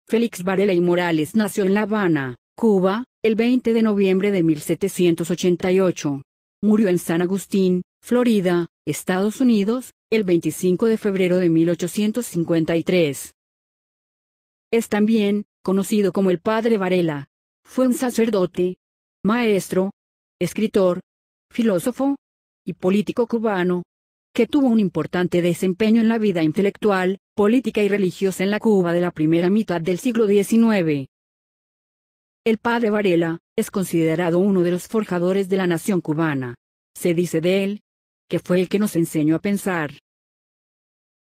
Félix Varela y Morales nació en La Habana, Cuba, el 20 de noviembre de 1788. Murió en San Agustín, Florida, Estados Unidos, el 25 de febrero de 1853. Es también conocido como el Padre Varela. Fue un sacerdote, maestro, escritor, filósofo y político cubano, que tuvo un importante desempeño en la vida intelectual, política y religiosa en la Cuba de la primera mitad del siglo XIX. El Padre Varela es considerado uno de los forjadores de la nación cubana. Se dice de él que fue el que nos enseñó a pensar.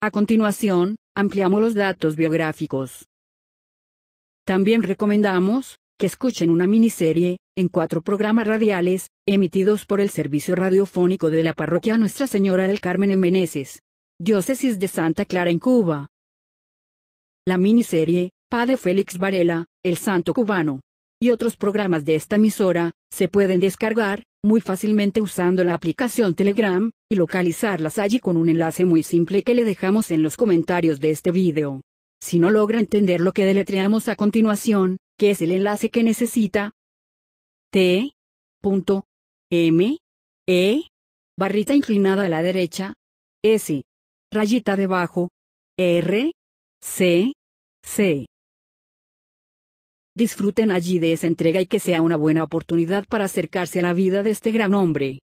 A continuación, ampliamos los datos biográficos. También recomendamos que escuchen una miniserie, en 4 programas radiales, emitidos por el Servicio Radiofónico de la Parroquia Nuestra Señora del Carmen en Meneses, Diócesis de Santa Clara en Cuba. La miniserie, Padre Félix Varela, el Santo Cubano, y otros programas de esta emisora, se pueden descargar, muy fácilmente usando la aplicación Telegram, y localizarlas allí con un enlace muy simple que le dejamos en los comentarios de este video. Si no logra entender lo que deletreamos a continuación, que es el enlace que necesita, t.me, barrita inclinada a la derecha, s, rayita debajo, r, c. Disfruten allí de esa entrega y que sea una buena oportunidad para acercarse a la vida de este gran hombre.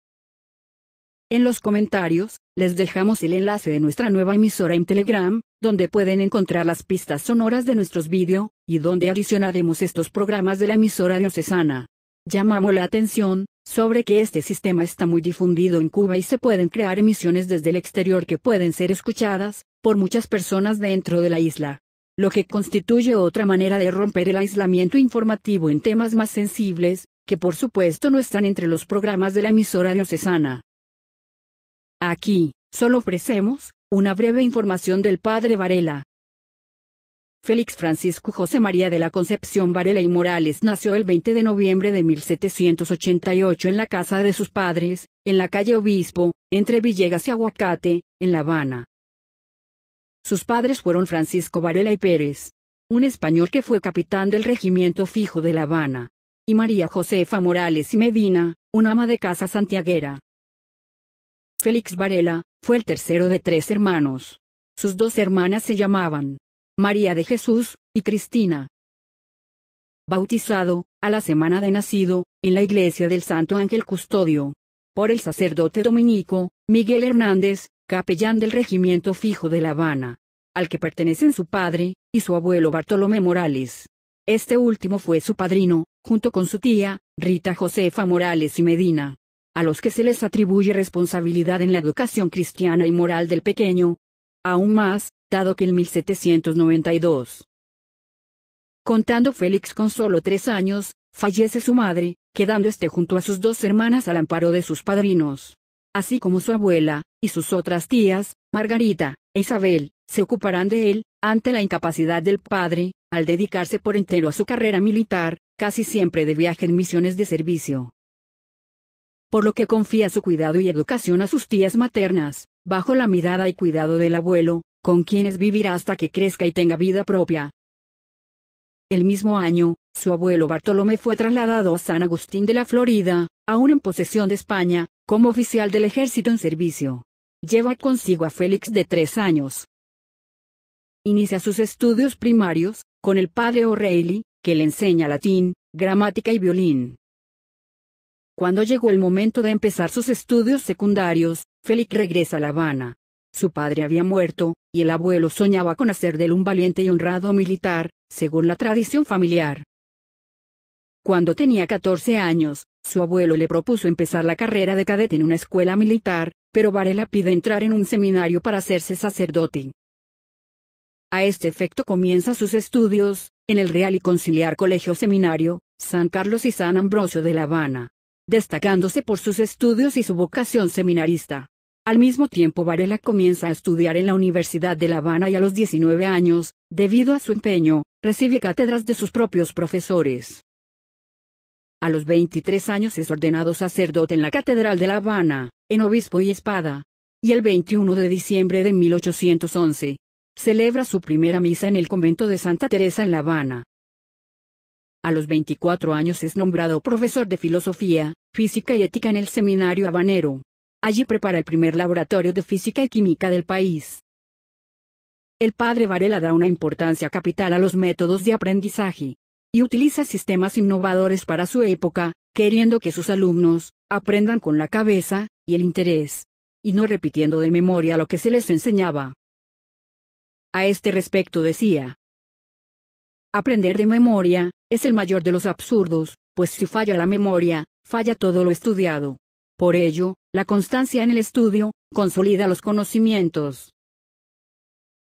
En los comentarios, les dejamos el enlace de nuestra nueva emisora en Telegram, donde pueden encontrar las pistas sonoras de nuestros vídeos, y donde adicionaremos estos programas de la emisora diocesana. Llamamos la atención sobre que este sistema está muy difundido en Cuba y se pueden crear emisiones desde el exterior que pueden ser escuchadas por muchas personas dentro de la isla, lo que constituye otra manera de romper el aislamiento informativo en temas más sensibles, que por supuesto no están entre los programas de la emisora diocesana. Aquí, solo ofrecemos una breve información del Padre Varela. Félix Francisco José María de la Concepción Varela y Morales nació el 20 de noviembre de 1788 en la casa de sus padres, en la calle Obispo, entre Villegas y Aguacate, en La Habana. Sus padres fueron Francisco Varela y Pérez, un español que fue capitán del regimiento fijo de La Habana, y María Josefa Morales y Medina, una ama de casa santiaguera. Félix Varela fue el tercero de 3 hermanos. Sus 2 hermanas se llamaban María de Jesús y Cristina. Bautizado, a la semana de nacido, en la iglesia del Santo Ángel Custodio, por el sacerdote dominico Miguel Hernández, capellán del regimiento fijo de La Habana, al que pertenecen su padre y su abuelo Bartolomé Morales. Este último fue su padrino, junto con su tía, Rita Josefa Morales y Medina, a los que se les atribuye responsabilidad en la educación cristiana y moral del pequeño. Aún más, dado que en 1792, contando Félix con solo 3 años, fallece su madre, quedando este junto a sus 2 hermanas al amparo de sus padrinos, así como su abuela, y sus otras tías, Margarita e Isabel, se ocuparán de él, ante la incapacidad del padre, al dedicarse por entero a su carrera militar, casi siempre de viaje en misiones de servicio. Por lo que confía su cuidado y educación a sus tías maternas, bajo la mirada y cuidado del abuelo, con quienes vivirá hasta que crezca y tenga vida propia. El mismo año, su abuelo Bartolomé fue trasladado a San Agustín de la Florida, aún en posesión de España, como oficial del ejército en servicio. Lleva consigo a Félix de 3 años. Inicia sus estudios primarios, con el padre O'Reilly, que le enseña latín, gramática y violín. Cuando llegó el momento de empezar sus estudios secundarios, Félix regresa a La Habana. Su padre había muerto, y el abuelo soñaba con hacer de él un valiente y honrado militar, según la tradición familiar. Cuando tenía 14 años, su abuelo le propuso empezar la carrera de cadete en una escuela militar, pero Varela pide entrar en un seminario para hacerse sacerdote. A este efecto comienza sus estudios, en el Real y Conciliar Colegio Seminario, San Carlos y San Ambrosio de La Habana, destacándose por sus estudios y su vocación seminarista. Al mismo tiempo Varela comienza a estudiar en la Universidad de La Habana y a los 19 años, debido a su empeño, recibe cátedras de sus propios profesores. A los 23 años es ordenado sacerdote en la Catedral de La Habana, en obispo y espada. Y el 21 de diciembre de 1811, celebra su primera misa en el convento de Santa Teresa en La Habana. A los 24 años es nombrado profesor de filosofía, física y ética en el seminario habanero. Allí prepara el primer laboratorio de física y química del país. El padre Varela da una importancia capital a los métodos de aprendizaje, y utiliza sistemas innovadores para su época, queriendo que sus alumnos aprendan con la cabeza y el interés, y no repitiendo de memoria lo que se les enseñaba. A este respecto decía: aprender de memoria es el mayor de los absurdos, pues si falla la memoria, falla todo lo estudiado. Por ello, la constancia en el estudio consolida los conocimientos.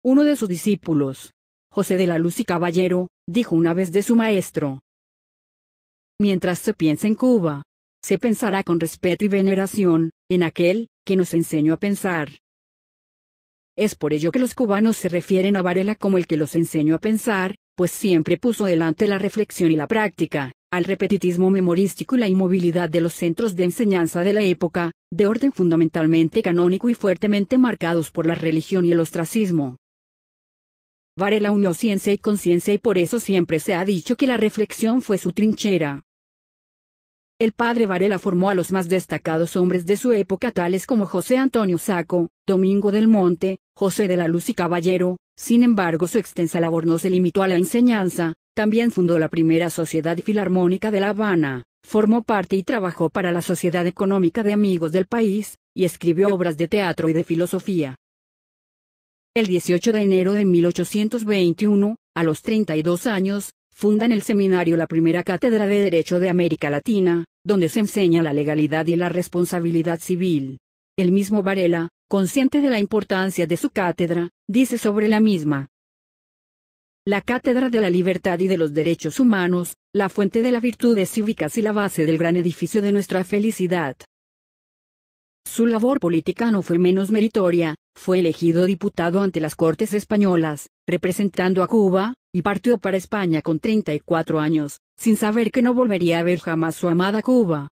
Uno de sus discípulos, José de la Luz y Caballero, dijo una vez de su maestro: mientras se piensa en Cuba, se pensará con respeto y veneración en aquel que nos enseñó a pensar. Es por ello que los cubanos se refieren a Varela como el que los enseñó a pensar, pues siempre puso delante la reflexión y la práctica, al repetitismo memorístico y la inmovilidad de los centros de enseñanza de la época, de orden fundamentalmente canónico y fuertemente marcados por la religión y el ostracismo. Varela unió ciencia y conciencia y por eso siempre se ha dicho que la reflexión fue su trinchera. El padre Varela formó a los más destacados hombres de su época tales como José Antonio Saco, Domingo del Monte, José de la Luz y Caballero. Sin embargo, su extensa labor no se limitó a la enseñanza, también fundó la primera Sociedad Filarmónica de La Habana, formó parte y trabajó para la Sociedad Económica de Amigos del País, y escribió obras de teatro y de filosofía. El 18 de enero de 1821, a los 32 años, funda en el seminario la primera cátedra de Derecho de América Latina, donde se enseña la legalidad y la responsabilidad civil. El mismo Varela, consciente de la importancia de su cátedra, dice sobre la misma: la cátedra de la libertad y de los derechos humanos, la fuente de las virtudes cívicas y la base del gran edificio de nuestra felicidad. Su labor política no fue menos meritoria, fue elegido diputado ante las Cortes españolas, representando a Cuba, y partió para España con 34 años, sin saber que no volvería a ver jamás su amada Cuba.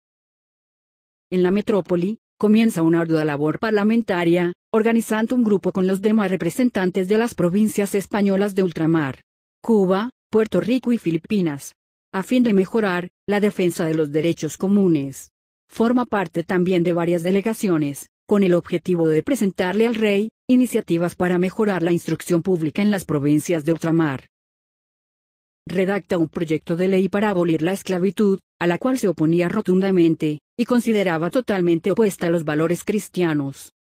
En la metrópoli, comienza una ardua labor parlamentaria, organizando un grupo con los demás representantes de las provincias españolas de ultramar, Cuba, Puerto Rico y Filipinas, a fin de mejorar la defensa de los derechos comunes. Forma parte también de varias delegaciones, con el objetivo de presentarle al rey iniciativas para mejorar la instrucción pública en las provincias de ultramar. Redacta un proyecto de ley para abolir la esclavitud, a la cual se oponía rotundamente, y consideraba totalmente opuesta a los valores cristianos.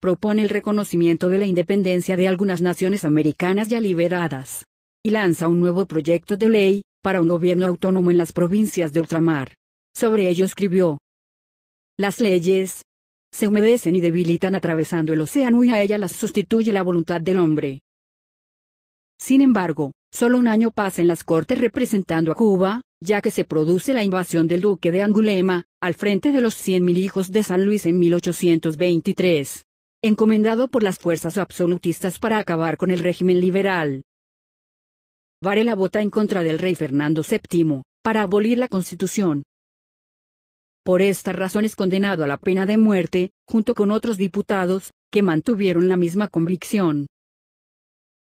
Propone el reconocimiento de la independencia de algunas naciones americanas ya liberadas. Y lanza un nuevo proyecto de ley, para un gobierno autónomo en las provincias de ultramar. Sobre ello escribió: las leyes se humedecen y debilitan atravesando el océano y a ellas las sustituye la voluntad del hombre. Sin embargo, solo un año pasa en las Cortes representando a Cuba, ya que se produce la invasión del duque de Angulema, al frente de los 100.000 hijos de San Luis en 1823. Encomendado por las fuerzas absolutistas para acabar con el régimen liberal. Varela vota en contra del rey Fernando VII, para abolir la Constitución. Por esta razón es condenado a la pena de muerte, junto con otros diputados, que mantuvieron la misma convicción.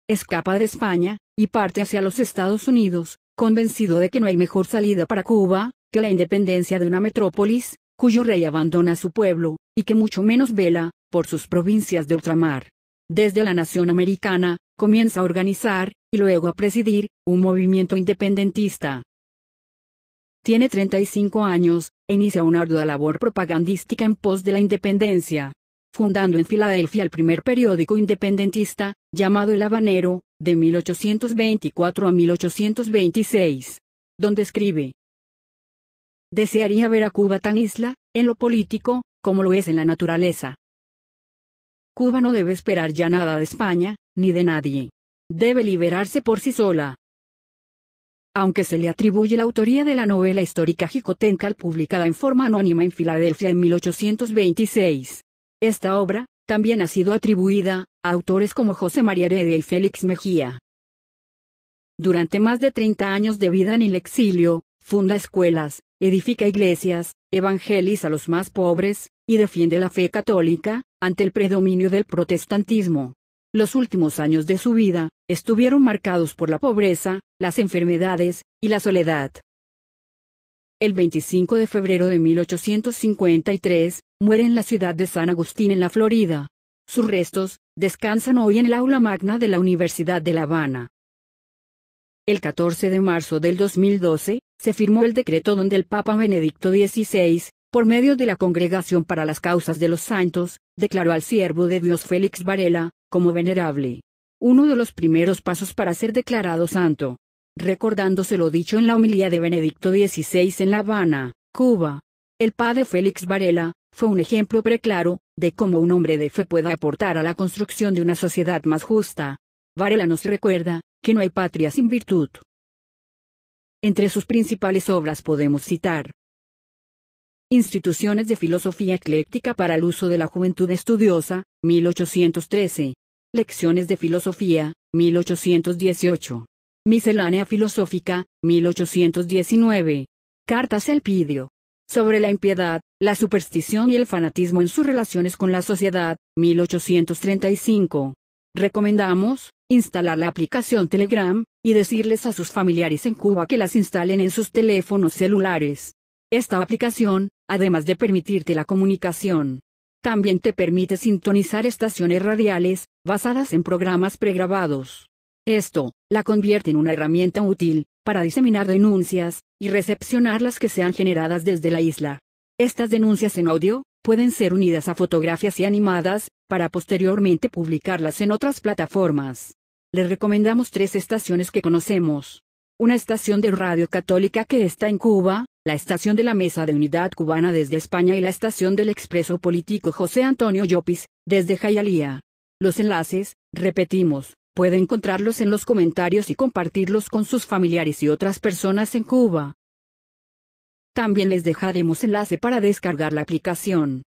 Escapa de España, y parte hacia los Estados Unidos, convencido de que no hay mejor salida para Cuba, que la independencia de una metrópolis, cuyo rey abandona a su pueblo, y que mucho menos vela, por sus provincias de ultramar. Desde la nación americana, comienza a organizar, y luego a presidir, un movimiento independentista. Tiene 35 años, e inicia una ardua labor propagandística en pos de la independencia, fundando en Filadelfia el primer periódico independentista, llamado El Habanero, de 1824 a 1826, donde escribe: desearía ver a Cuba tan isla, en lo político, como lo es en la naturaleza. Cuba no debe esperar ya nada de España, ni de nadie. Debe liberarse por sí sola. Aunque se le atribuye la autoría de la novela histórica Jicotencal publicada en forma anónima en Filadelfia en 1826. Esta obra, también ha sido atribuida a autores como José María Heredia y Félix Mejía. Durante más de 30 años de vida en el exilio, funda escuelas, edifica iglesias, evangeliza a los más pobres, y defiende la fe católica, ante el predominio del protestantismo. Los últimos años de su vida estuvieron marcados por la pobreza, las enfermedades y la soledad. El 25 de febrero de 1853, muere en la ciudad de San Agustín en la Florida. Sus restos descansan hoy en el aula magna de la Universidad de La Habana. El 14 de marzo del 2012, se firmó el decreto donde el Papa Benedicto XVI, por medio de la Congregación para las Causas de los Santos, declaró al siervo de Dios Félix Varela como venerable. Uno de los primeros pasos para ser declarado santo. Recordándose lo dicho en la homilía de Benedicto XVI en La Habana, Cuba. El padre Félix Varela fue un ejemplo preclaro de cómo un hombre de fe puede aportar a la construcción de una sociedad más justa. Varela nos recuerda que no hay patria sin virtud. Entre sus principales obras podemos citar: Instituciones de Filosofía Ecléctica para el Uso de la Juventud Estudiosa, 1813. Lecciones de Filosofía, 1818. Miscelánea Filosófica, 1819. Cartas Elpidio. Sobre la impiedad, la superstición y el fanatismo en sus relaciones con la sociedad, 1835. Recomendamos instalar la aplicación Telegram y decirles a sus familiares en Cuba que las instalen en sus teléfonos celulares. Esta aplicación, además de permitirte la comunicación, también te permite sintonizar estaciones radiales, basadas en programas pregrabados. Esto la convierte en una herramienta útil para diseminar denuncias y recepcionar las que sean generadas desde la isla. Estas denuncias en audio pueden ser unidas a fotografías y animadas, para posteriormente publicarlas en otras plataformas. Les recomendamos 3 estaciones que conocemos. Una estación de radio católica que está en Cuba, la estación de la Mesa de Unidad Cubana desde España y la estación del expreso político José Antonio Llopis, desde Hialeah. Los enlaces, repetimos, puede encontrarlos en los comentarios y compartirlos con sus familiares y otras personas en Cuba. También les dejaremos enlace para descargar la aplicación.